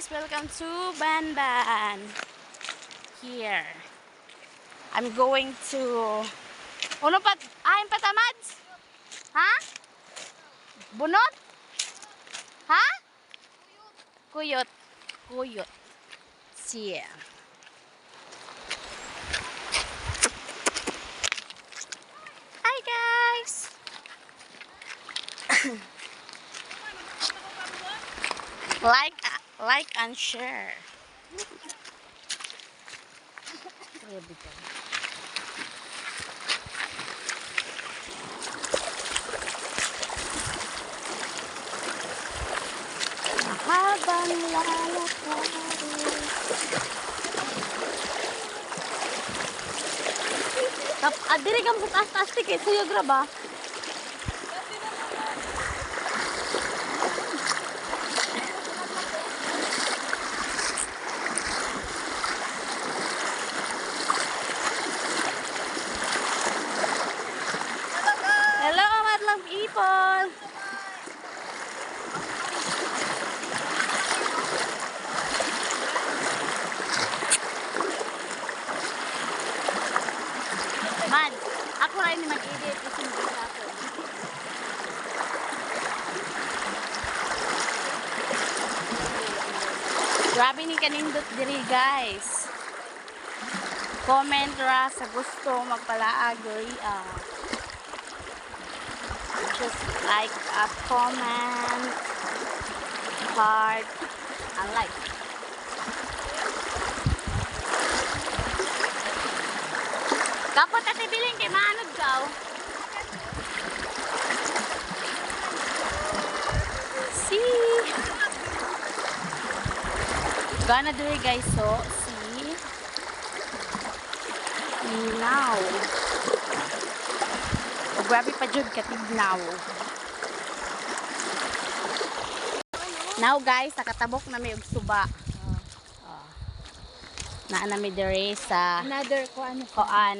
guys, welcome to Banban. Here, I'm going to... Uno pat... Ahin patamads? Ha? Bunot? Ha? Kuyot. Kuyot. Siya. Hi guys! Like and share. Habang lalakad. Adiri kam sa taas-taas tiket sa'yo graba. Hello, madlang people. Man, ako rin ni mag-edit kasi hindi ako. Grabe ni kanindot diri guys. Comment ra sa gusto magpalaag diri just like a comment, heart, and like. Kapot at ibilin kay maanod ka. See? Gana diri guys, so see? Now. O grabe pa jud katignaw. Now guys, nakatabok na may og suba. Naa mi diri sa Another ko ano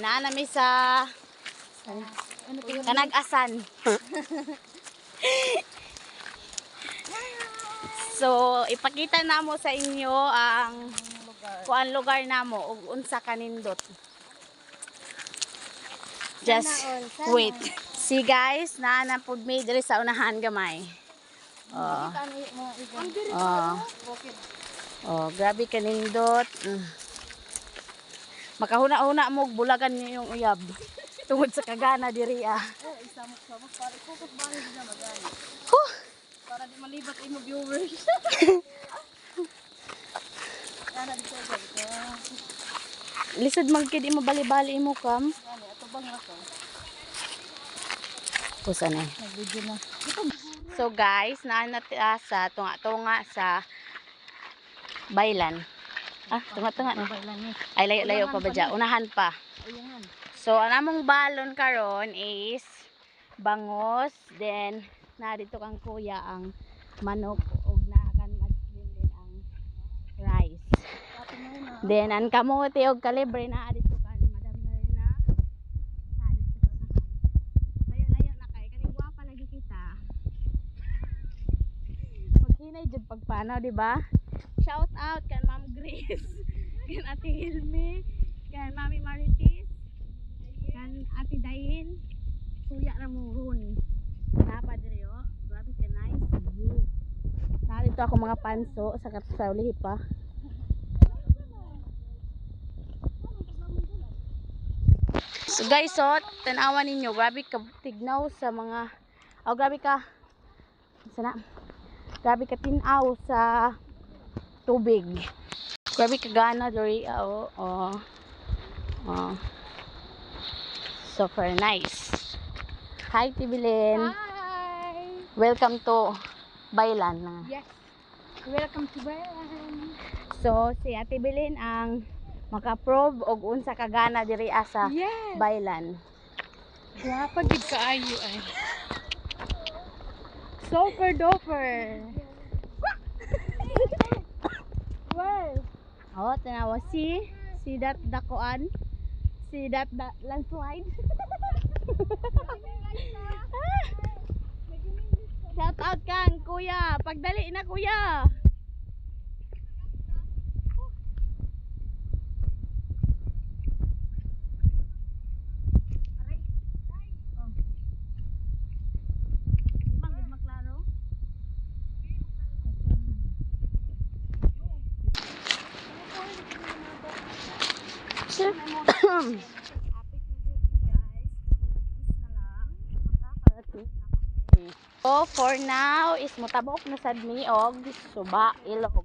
naa mi sa Kanag-asan. So ipakita namo sa inyo ang kuan lugar namo ug unsa kanindot. Just wait. See guys, naa na pud mi diri sa unahan gamay. Grabe kanindot. Makahuna-una mo bulagan niyo yung uyab. Tungod sa kagana diri Isamok-samok para kutot bani na magani. Para di malibat imo viewers. Ana dito dito. Lisod magkid imo bali-bali imo kam. Ani ato bang ra ko. Kusa na. Nag-video na. So guys, naa sa tunga-tunga sa Baylan. Tunga-tunga na. Ay, layo-layo pa ba dyan? Unahan pa. So, ang among balon karon is bangos. Then, na dito kang kuya ang manok. O naakan madlin din ang rice. Then, ang kamote o kalibre na dito kan. Madam na rin na. Layo-layo na kayo. Kaligwa pa lagi kita. Magkinay dyan pagpanaw, diba? Shout out kan Ma'am Grace, kan Ate Hilme, kan Mami Maritis, kan Ate Dain, Suya Ramurun. Napa diri oh, grabe ka nice view. Narito ako mga panso sa ulihi pa. So guys, tanawan ninyo, grabe ka tignaw sa mga, grabe ka, sana, grabe ka tinaw sa tubig. Grabe kagana dori super nice. Hi Tibilin. Hi. Welcome to Baylan. Yes. Welcome to Baylan. So si Ate Bilin ang maka-probe og unsa kagana diri sa Baylan. Gwapa gid kaayo ay. Super duper. Wow. Tanawa si that dakuan. Si that landslide. Shout out kang kuya. Pagdali na kuya. So for now is mutabok na sad mi og suba ilog.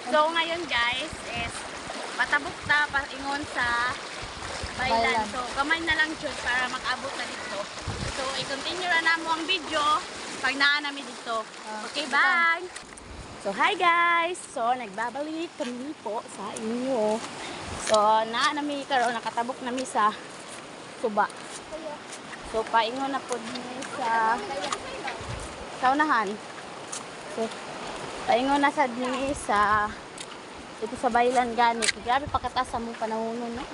So ngayon guys is matabok ta paingon sa Baylan. So gamay na lang jud para makabot na dito. So i-continue na namo ang video pag naa nami dito. Okay, bye. So hi guys. So nagbabalik kami po sa inyo. So naa nami karon nakatabok nami sa suba. So paingon na po ni sa unahan. So paingon na sad ni sa dito sa Baylan gani. Grabe pagkataas sa mong panahon no.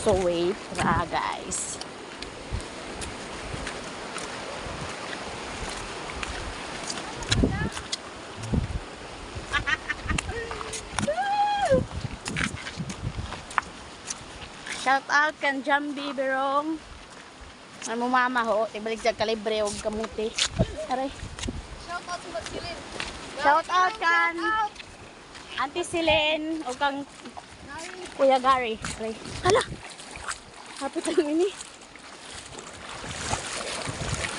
So wait, guys. Shout out kan Jambi Berong. Ano mo mama ho, ibalik sa kalibre og kamuti. Aray. Shout out to Silin. Shout out kan Auntie Silin o kang Kuya Gary. Aray. Hala. Hapit lang ini.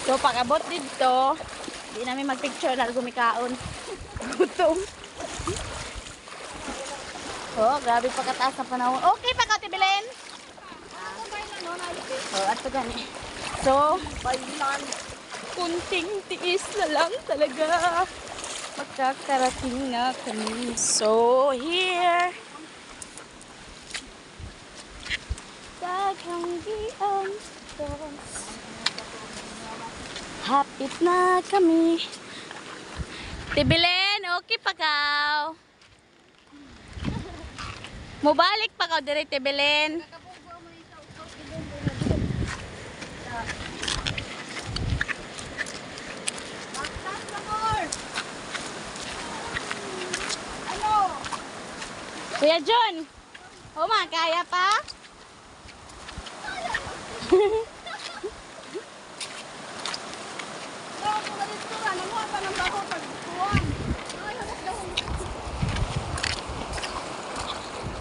So pag-abot dito, di namin mag-picture na gumikaon. Gutom. Oh, grabe pagkataas ng panahon. Okay pa ka, Tibilin? Oh, ato gani. So, Baylan. Kunting tiis na lang talaga. Magkakarating na kami. So, here. Daghang diang dos. Hapit na kami. Tibilin, okay pa kaw? Mubalik pa kaw dire, Tibilin. Kuya John, kaya pa?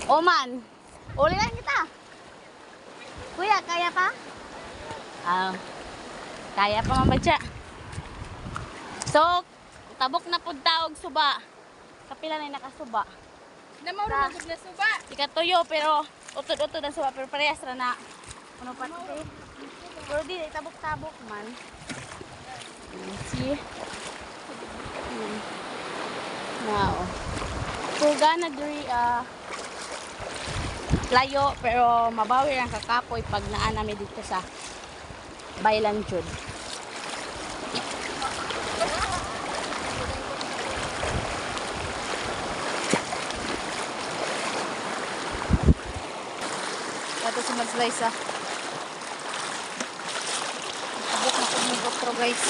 Oman, uli lang kita. Kuya, kaya pa? Kaya pa mabadya. So, tabok na pud taog suba. Kapila na nakasuba. Namaw na magod na suba. Ikatuyo pero utod-utod ang suba pero parehas ra na. Ano pa ito? Pero di tabok-tabok man. See? Now. So gana diri layo pero mabawi ang kakapoy pag naa nami dito sa Baylan jud. Ito si mag-slice Tabok na po ng otro guys.